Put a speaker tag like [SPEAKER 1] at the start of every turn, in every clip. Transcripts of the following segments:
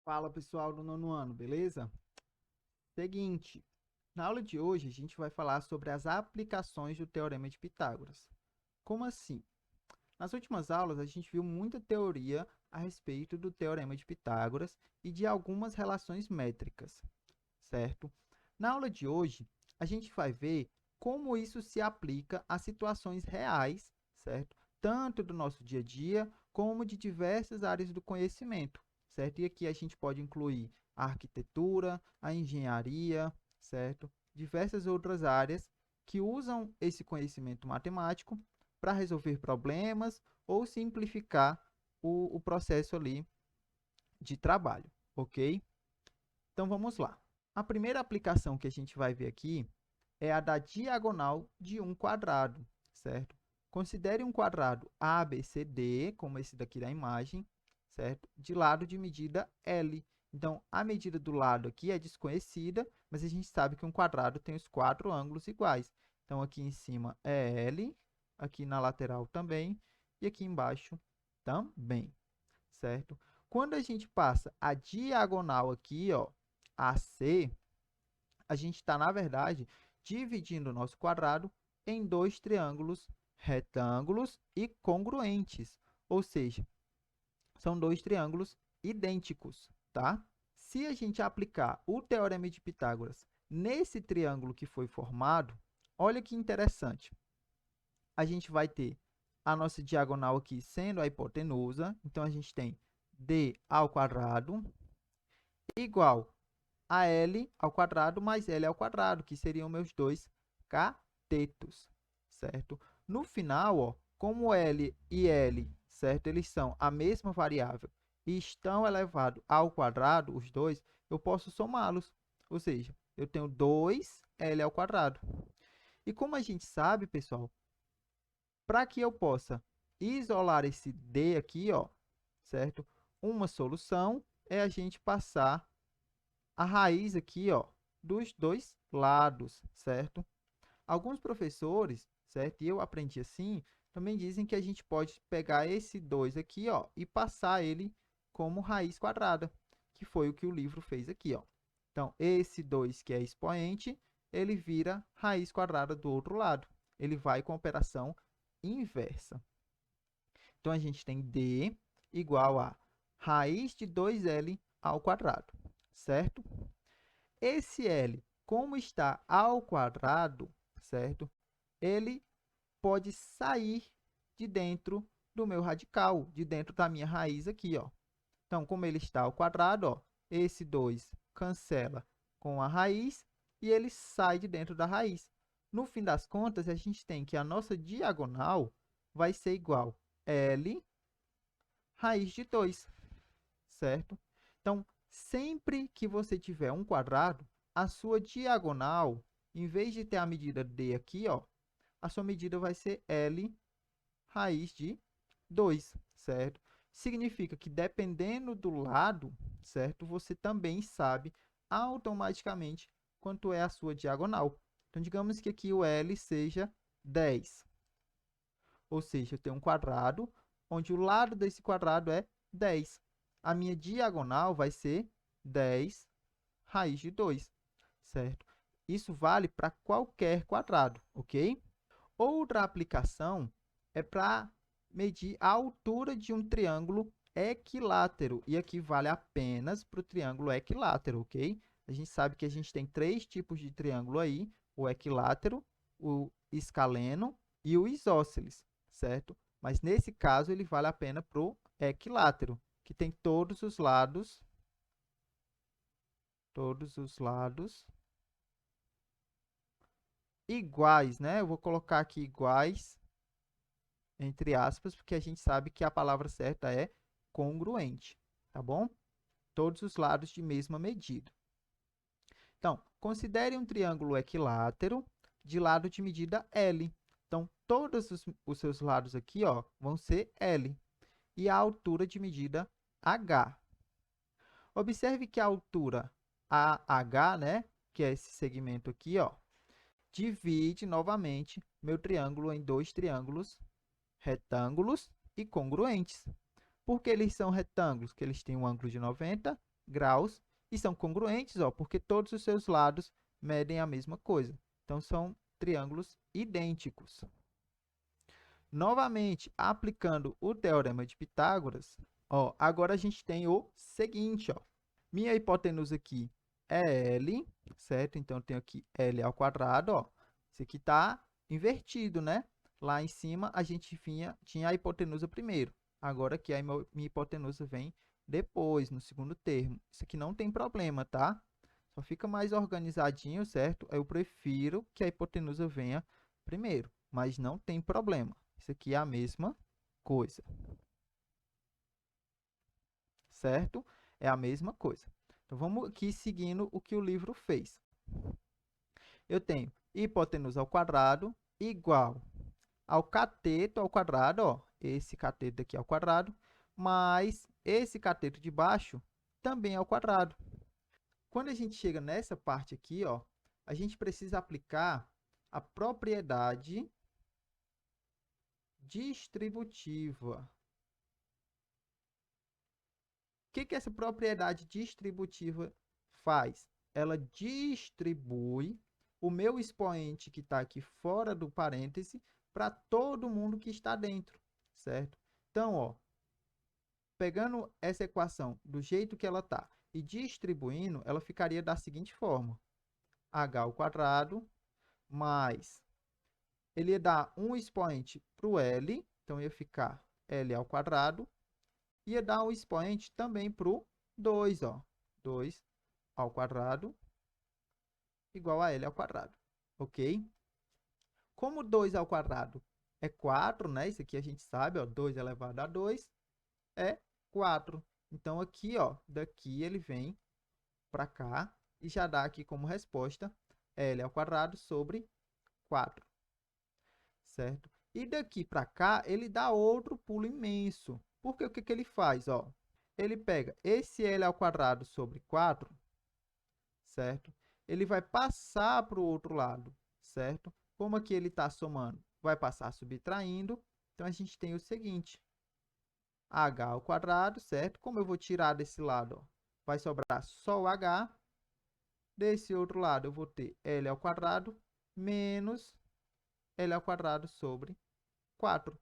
[SPEAKER 1] Fala pessoal do nono ano, beleza? Seguinte, na aula de hoje a gente vai falar sobre as aplicações do Teorema de Pitágoras. Como assim? Nas últimas aulas a gente viu muita teoria a respeito do Teorema de Pitágoras e de algumas relações métricas, certo? Na aula de hoje a gente vai ver como isso se aplica a situações reais, certo? Tanto do nosso dia a dia como de diversas áreas do conhecimento, certo? E aqui a gente pode incluir a arquitetura, a engenharia, certo? Diversas outras áreas que usam esse conhecimento matemático para resolver problemas ou simplificar o processo ali de trabalho, ok? Então vamos lá. A primeira aplicação que a gente vai ver aqui é a da diagonal de um quadrado, certo? Considere um quadrado ABCD, como esse daqui da imagem, certo? De lado de medida L. Então, a medida do lado aqui é desconhecida, mas a gente sabe que um quadrado tem os quatro ângulos iguais. Então, aqui em cima é L, aqui na lateral também, e aqui embaixo também, certo? Quando a gente passa a diagonal aqui, ó, AC, a gente está, na verdade, dividindo o nosso quadrado em dois triângulos retângulos e congruentes, ou seja, são dois triângulos idênticos, tá? Se a gente aplicar o Teorema de Pitágoras nesse triângulo que foi formado, olha que interessante. A gente vai ter a nossa diagonal aqui sendo a hipotenusa, então a gente tem d ao quadrado igual a L ao quadrado mais L ao quadrado, que seriam meus dois catetos, certo? No final, ó, como L e L, certo, eles são a mesma variável e estão elevados ao quadrado, os dois, eu posso somá-los. Ou seja, eu tenho 2L ao quadrado. E como a gente sabe, pessoal, para que eu possa isolar esse D aqui, ó, certo? Uma solução é a gente passar a raiz aqui, ó, dos dois lados, certo? Alguns professores, certo? E eu aprendi assim, também dizem que a gente pode pegar esse 2 aqui, ó, e passar ele como raiz quadrada, que foi o que o livro fez aqui, ó. Então, esse 2 que é expoente, ele vira raiz quadrada do outro lado. Ele vai com a operação inversa. Então, a gente tem D igual a raiz de 2L ao quadrado, certo? Esse L, como está ao quadrado, certo? Ele pode sair de dentro do meu radical, de dentro da minha raiz aqui, ó. Então, como ele está ao quadrado, ó, esse 2 cancela com a raiz e ele sai de dentro da raiz. No fim das contas, a gente tem que a nossa diagonal vai ser igual a L raiz de 2, certo? Então, sempre que você tiver um quadrado, a sua diagonal, em vez de ter a medida d aqui, ó, a sua medida vai ser L raiz de 2, certo? Significa que dependendo do lado, certo? Você também sabe automaticamente quanto é a sua diagonal. Então, digamos que aqui o L seja 10. Ou seja, eu tenho um quadrado onde o lado desse quadrado é 10. A minha diagonal vai ser 10 raiz de 2, certo? Isso vale para qualquer quadrado, ok? Outra aplicação é para medir a altura de um triângulo equilátero. E aqui vale apenas para o triângulo equilátero, ok? A gente sabe que a gente tem três tipos de triângulo aí: o equilátero, o escaleno e o isósceles, certo? Mas nesse caso ele vale a pena para o equilátero, que tem todos os lados iguais, né? Eu vou colocar aqui iguais entre aspas, porque a gente sabe que a palavra certa é congruente, tá bom? Todos os lados de mesma medida. Então, considere um triângulo equilátero de lado de medida L. Então, todos os seus lados aqui, ó, vão ser L. E a altura de medida H. Observe que a altura AH, né, que é esse segmento aqui, ó, divide novamente meu triângulo em dois triângulos retângulos e congruentes. Por que eles são retângulos? Porque eles têm um ângulo de 90 graus e são congruentes, ó, porque todos os seus lados medem a mesma coisa. Então, são triângulos idênticos. Novamente, aplicando o teorema de Pitágoras, ó, agora a gente tem o seguinte, ó. Minha hipotenusa aqui é L, certo? Então, eu tenho aqui L ao quadrado, ó. Isso aqui está invertido, né? Lá em cima, a gente tinha a hipotenusa primeiro. Agora aqui, a minha hipotenusa vem depois, no segundo termo. Isso aqui não tem problema, tá? Só fica mais organizadinho, certo? Eu prefiro que a hipotenusa venha primeiro, mas não tem problema. Isso aqui é a mesma coisa, certo? É a mesma coisa. Então, vamos aqui seguindo o que o livro fez. Eu tenho hipotenusa ao quadrado igual ao cateto ao quadrado, ó, esse cateto aqui ao quadrado, mais esse cateto de baixo também ao quadrado. Quando a gente chega nessa parte aqui, ó, a gente precisa aplicar a propriedade distributiva. O que essa propriedade distributiva faz? Ela distribui o meu expoente que está aqui fora do parêntese para todo mundo que está dentro, certo? Então, ó, pegando essa equação do jeito que ela está e distribuindo, ela ficaria da seguinte forma. H ao quadrado mais... Ele ia dar um expoente para o L, então ia ficar L ao quadrado. Ia dar um expoente também para o 2, ó. 2 ao quadrado igual a L ao quadrado, ok? Como 2 ao quadrado é 4, né? Isso aqui a gente sabe, ó. 2 elevado a 2 é 4. Então, aqui, ó, daqui ele vem para cá e já dá aqui como resposta L ao quadrado sobre 4, certo? E daqui para cá, ele dá outro pulo imenso. Porque o que ele faz, ó? Ele pega esse L ao quadrado sobre 4, certo? Ele vai passar para o outro lado, certo? Como aqui ele está somando, vai passar subtraindo. Então, a gente tem o seguinte. H ao quadrado, certo? Como eu vou tirar desse lado, ó, vai sobrar só o H. Desse outro lado, eu vou ter L ao quadrado menos L ao quadrado sobre 4.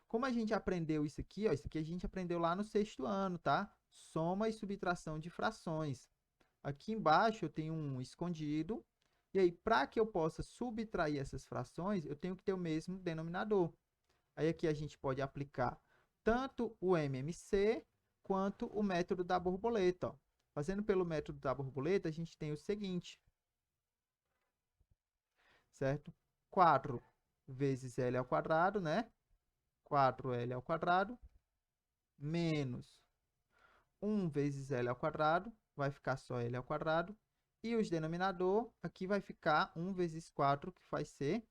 [SPEAKER 1] Como a gente aprendeu isso aqui, ó, isso aqui a gente aprendeu lá no 6º ano, tá? Soma e subtração de frações. Aqui embaixo eu tenho um escondido. E aí, para que eu possa subtrair essas frações, eu tenho que ter o mesmo denominador. Aí aqui a gente pode aplicar tanto o MMC quanto o método da borboleta, ó. Fazendo pelo método da borboleta, a gente tem o seguinte, certo? 4 vezes L ao quadrado, né? 4L ao quadrado, menos 1 vezes L ao quadrado, vai ficar só L ao quadrado. E o denominador, aqui vai ficar 1 vezes 4, que vai ser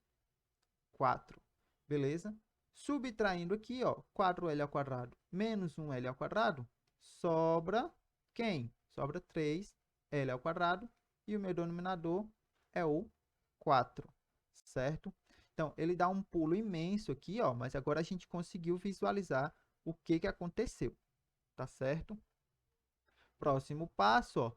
[SPEAKER 1] 4. Beleza? Subtraindo aqui, ó, 4L ao quadrado menos 1L ao quadrado, sobra quem? Sobra 3L ao quadrado. E o meu denominador é o 4, certo? Então, ele dá um pulo imenso aqui, ó, mas agora a gente conseguiu visualizar o que aconteceu, tá certo? Próximo passo, ó,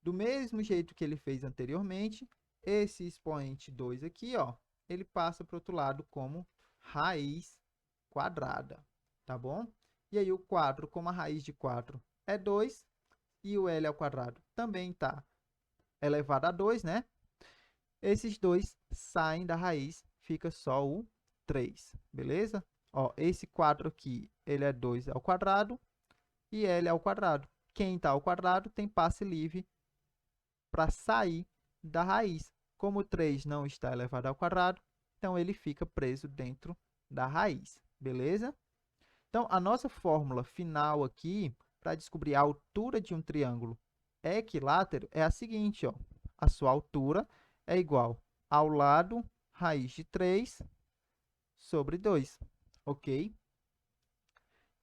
[SPEAKER 1] do mesmo jeito que ele fez anteriormente, esse expoente 2 aqui, ó, ele passa para o outro lado como raiz quadrada, tá bom? E aí o 4, como a raiz de 4 é 2, e o L ao quadrado também está elevado a 2, né? Esses dois saem da raiz, fica só o 3, beleza? Ó, esse 4 aqui, ele é 2 ao quadrado e L ao quadrado. Quem está ao quadrado tem passe livre para sair da raiz. Como 3 não está elevado ao quadrado, então ele fica preso dentro da raiz, beleza? Então, a nossa fórmula final aqui, para descobrir a altura de um triângulo equilátero, é a seguinte, ó. A sua altura é igual ao lado raiz de 3 sobre 2, ok?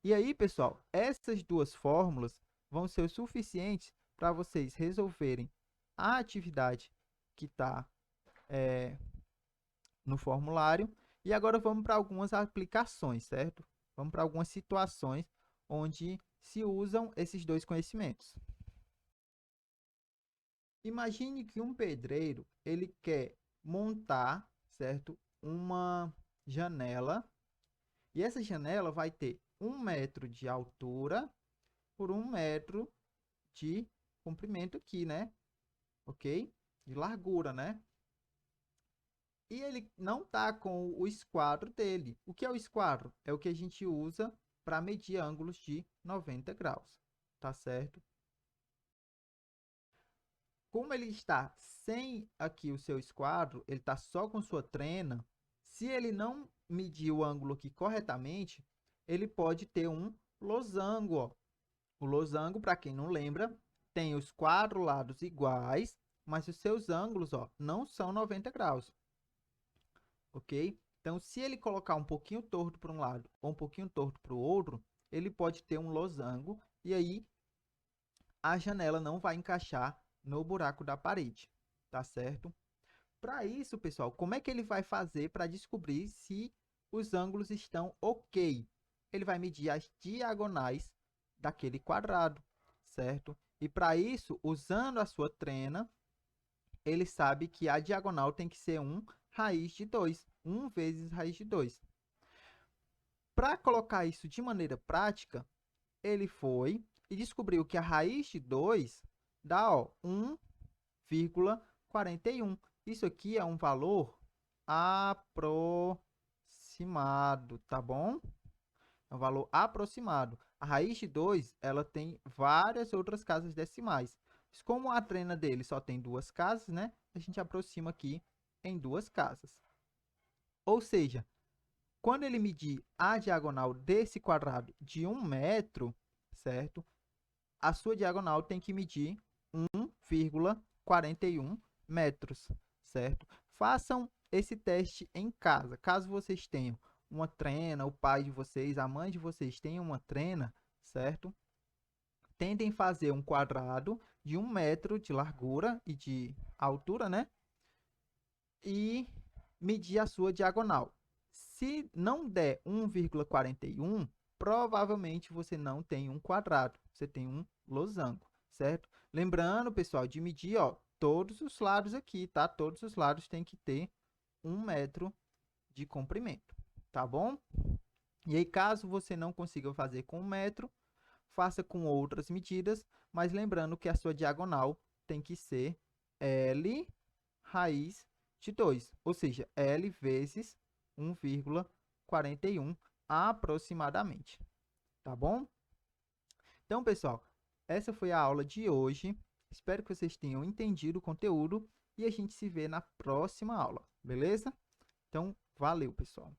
[SPEAKER 1] E aí, pessoal, essas duas fórmulas vão ser o suficientes para vocês resolverem a atividade que está no formulário. E agora vamos para algumas aplicações, certo? Vamos para algumas situações onde se usam esses dois conhecimentos. Imagine que um pedreiro, ele quer montar, certo? Uma janela, e essa janela vai ter 1 metro de altura por 1 metro de comprimento aqui, né? Ok? De largura, né? E ele não tá com o esquadro dele. O que é o esquadro? É o que a gente usa para medir ângulos de 90 graus, tá certo? Como ele está sem aqui o seu esquadro, ele está só com sua trena, se ele não medir o ângulo aqui corretamente, ele pode ter um losango, ó. O losango, para quem não lembra, tem os 4 lados iguais, mas os seus ângulos, ó, não são 90 graus, ok? Então, se ele colocar um pouquinho torto para um lado ou um pouquinho torto para o outro, ele pode ter um losango e aí a janela não vai encaixar no buraco da parede, tá certo? Para isso, pessoal, como é que ele vai fazer para descobrir se os ângulos estão ok? Ele vai medir as diagonais daquele quadrado, certo? E para isso, usando a sua trena, ele sabe que a diagonal tem que ser 1 raiz de 2, 1 vezes raiz de 2. Para colocar isso de maneira prática, ele foi e descobriu que a raiz de 2 dá, ó, 1,41. Isso aqui é um valor aproximado, tá bom? É um valor aproximado. A raiz de 2, ela tem várias outras casas decimais. Mas como a trena dele só tem 2 casas, né? A gente aproxima aqui em 2 casas. Ou seja, quando ele medir a diagonal desse quadrado de 1 metro, certo? A sua diagonal tem que medir 1,41 metros, certo? Façam esse teste em casa. Caso vocês tenham uma trena, o pai de vocês, a mãe de vocês tenham uma trena, certo? Tentem fazer um quadrado de 1 metro de largura e de altura, né? E medir a sua diagonal. Se não der 1,41, provavelmente você não tem um quadrado, você tem um losango, certo? Lembrando, pessoal, de medir, ó, todos os lados aqui, tá? Todos os lados tem que ter 1 metro de comprimento, tá bom? E aí, caso você não consiga fazer com 1 metro, faça com outras medidas, mas lembrando que a sua diagonal tem que ser L raiz de 2, ou seja, L vezes 1,41 aproximadamente, tá bom? Então, pessoal, essa foi a aula de hoje. Espero que vocês tenham entendido o conteúdo e a gente se vê na próxima aula, beleza? Então, valeu, pessoal!